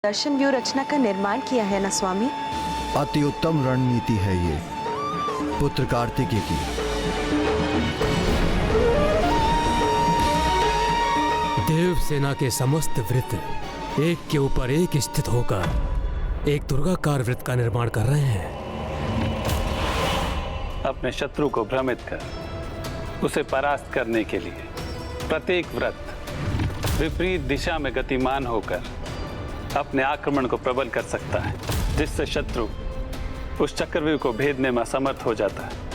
दर्शन view रचना का निर्माण किया है ना स्वामी। अति उत्तम रणनीति है ये पुत्र कार्तिकेय की। देव सेना के समस्त वृत्त एक के ऊपर एक स्थित होकर एक दुर्गाकार वृत्त का निर्माण कर रहे हैं। अपने शत्रु को भ्रमित कर उसे परास्त करने के लिए प्रत्येक व्रत विपरीत दिशा में गतिमान होकर अपने आक्रमण को प्रबल कर सकता है, जिससे शत्रु उस चक्रव्यूह को भेदने में असमर्थ हो जाता है।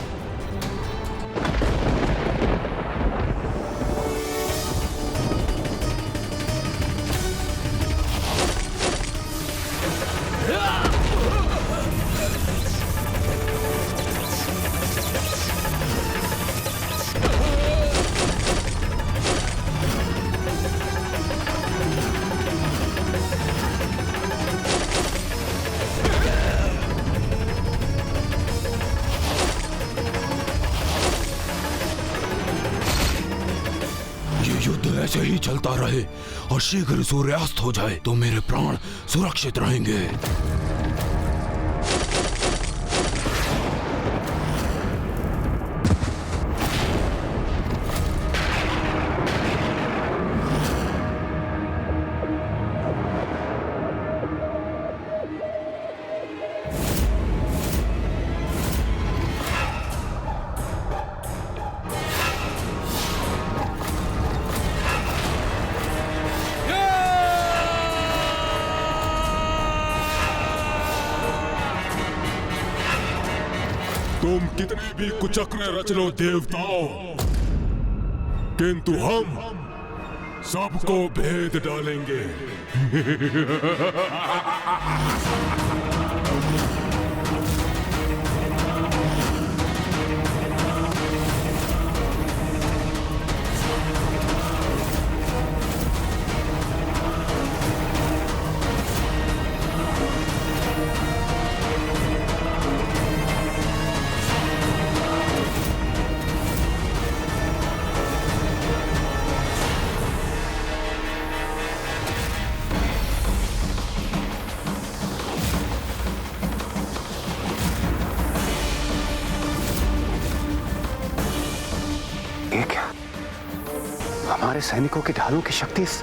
युद्ध ऐसे ही चलता रहे और शीघ्र सूर्यास्त हो जाए तो मेरे प्राण सुरक्षित रहेंगे। तुम कितने भी कुचक्र रच लो देवताओं, किंतु हम सबको भेद डालेंगे। हमारे सैनिकों की ढालों की शक्ति इस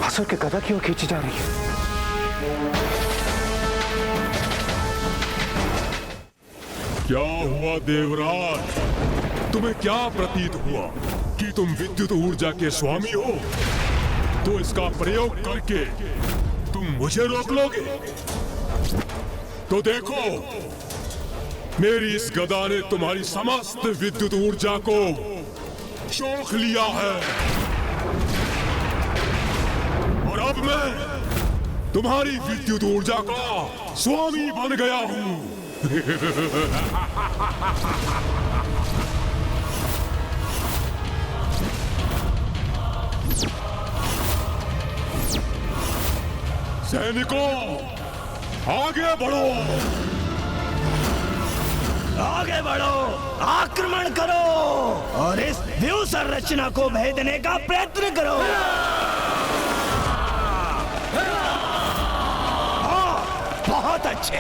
असुर के गदा की ओर खींची जा रही है। क्या हुआ देवराज, तुम्हें क्या प्रतीत हुआ कि तुम विद्युत ऊर्जा के स्वामी हो? तो इसका प्रयोग करके तुम मुझे रोक लोगे? तो देखो, मेरी इस गदा ने तुम्हारी समस्त विद्युत ऊर्जा को शोख लिया है और अब मैं तुम्हारी विद्युत ऊर्जा का स्वामी बन गया हूं। सैनिकों, आगे बढ़ो, आगे बढ़ो, आक्रमण करो और इस व्यूह संरचना को भेदने का प्रयत्न करो। हाँ, बहुत अच्छे।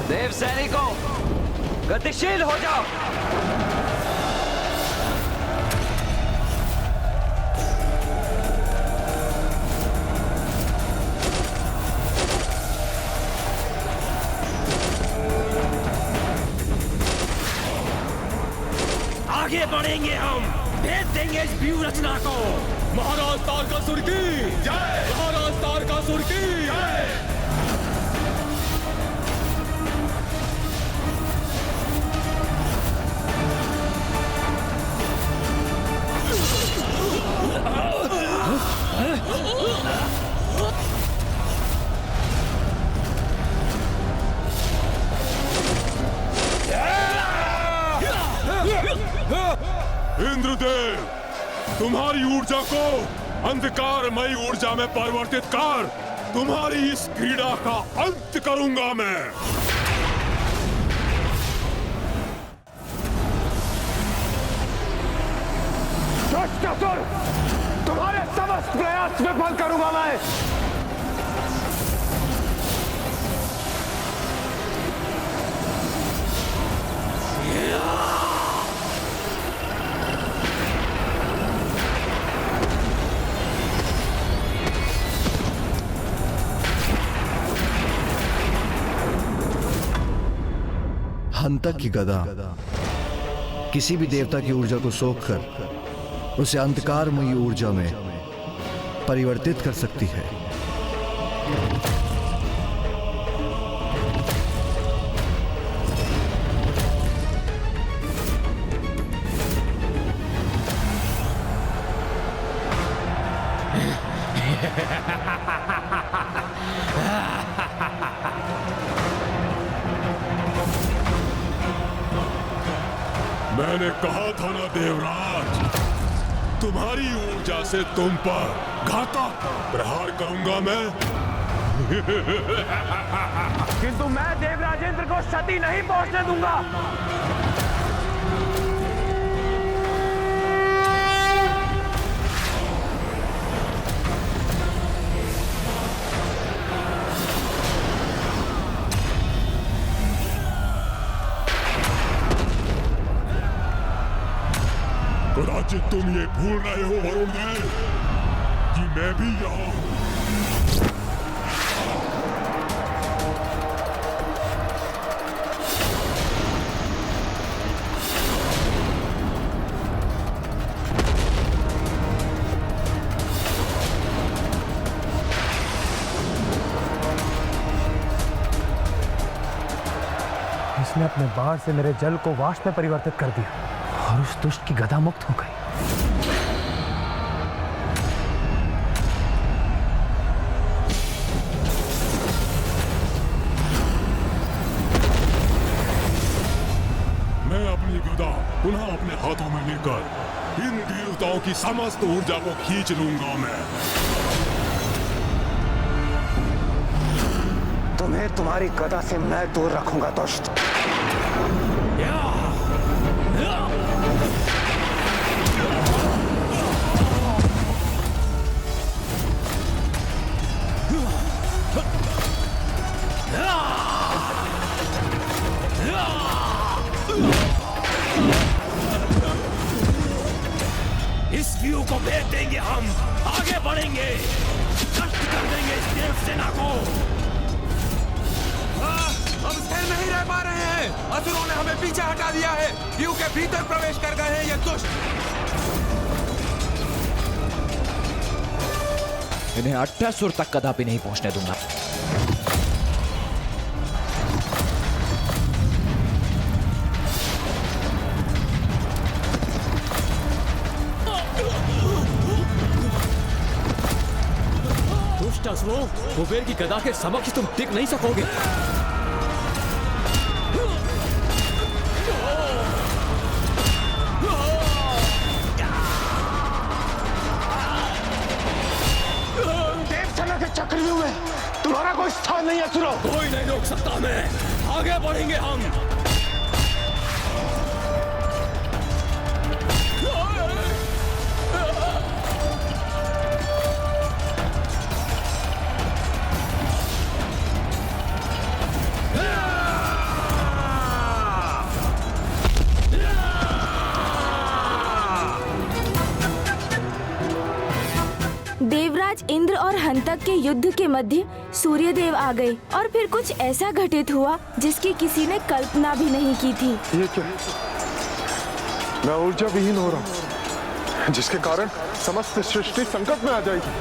देव सैनिकों, गतिशील हो जाओ। आगे बढ़ेंगे हम, भेद देंगे इस व्यूह रचना को। महाराज तारकासुर की जय, महाराज तारकासुर की जय। इंद्रदेव, तुम्हारी ऊर्जा को अंधकारमयी ऊर्जा में परिवर्तित कर तुम्हारी इस क्रीड़ा का अंत करूंगा मैं। दुष्ट असुर, तुम्हारे समस्त प्रयास विफल करूंगा मैं। हंतक की गदा किसी भी देवता की ऊर्जा को सोखकर उसे अंधकारमयी ऊर्जा में परिवर्तित कर सकती है। मैंने कहा था ना देवराज, तुम्हारी ऊर्जा से तुम पर घातक प्रहार करूंगा मैं। किंतु मैं देवराजेंद्र को क्षति नहीं पहुंचने दूंगा। कदाचित तुम ये भूल रहे हो वरुण देव कि मैं भी यहाँ हूँ। इसने अपने बाण से मेरे जल को वाष्प में परिवर्तित कर दिया और उस दुष्ट की गदा मुक्त हो गई। मैं अपनी गदा पुनः अपने हाथों में लेकर इन देवताओं की समस्त ऊर्जा को खींच लूंगा मैं। तुम्हें तुम्हारी गदा से मैं दूर रखूंगा दुष्ट। इस व्यू को भेद देंगे हम, आगे बढ़ेंगे, नष्ट कर देंगे इस देव सेना को। हम स्थिर नहीं रह पा रहे हैं, असुरों ने हमें पीछे हटा दिया है, व्यू के भीतर प्रवेश कर गए हैं ये दुष्ट। इन्हें 18 सुर तक कदापि नहीं पहुंचने दूंगा। असुरों, कुबेर की गदा के समक्ष तुम टिक नहीं सकोगे। देवसेना के चक्रव्यूह में तुम्हारा कोई स्थान नहीं है असुरों। कोई नहीं रोक सकता मैं, आगे बढ़ेंगे हम। देवराज इंद्र और हंतक के युद्ध के मध्य सूर्यदेव आ गए और फिर कुछ ऐसा घटित हुआ जिसकी किसी ने कल्पना भी नहीं की थी। ये क्या? मैं ऊर्जा विहीन हो रहा हूँ, जिसके कारण समस्त सृष्टि संकट में आ जाएगी।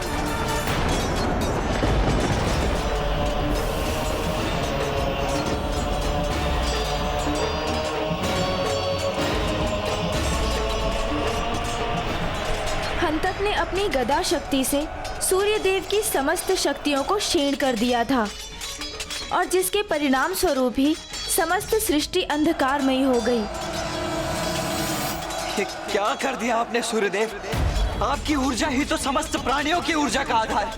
हंतक ने अपनी गदा शक्ति से सूर्यदेव की समस्त शक्तियों को क्षीण कर दिया था और जिसके परिणाम स्वरूप ही समस्त सृष्टि अंधकारमयी हो गई। ये क्या कर दिया आपने सूर्यदेव? आपकी ऊर्जा ही तो समस्त प्राणियों की ऊर्जा का आधार है।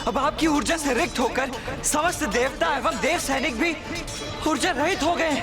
अब आपकी ऊर्जा से रिक्त होकर समस्त देवता एवं देव सैनिक भी ऊर्जा रहित हो गए।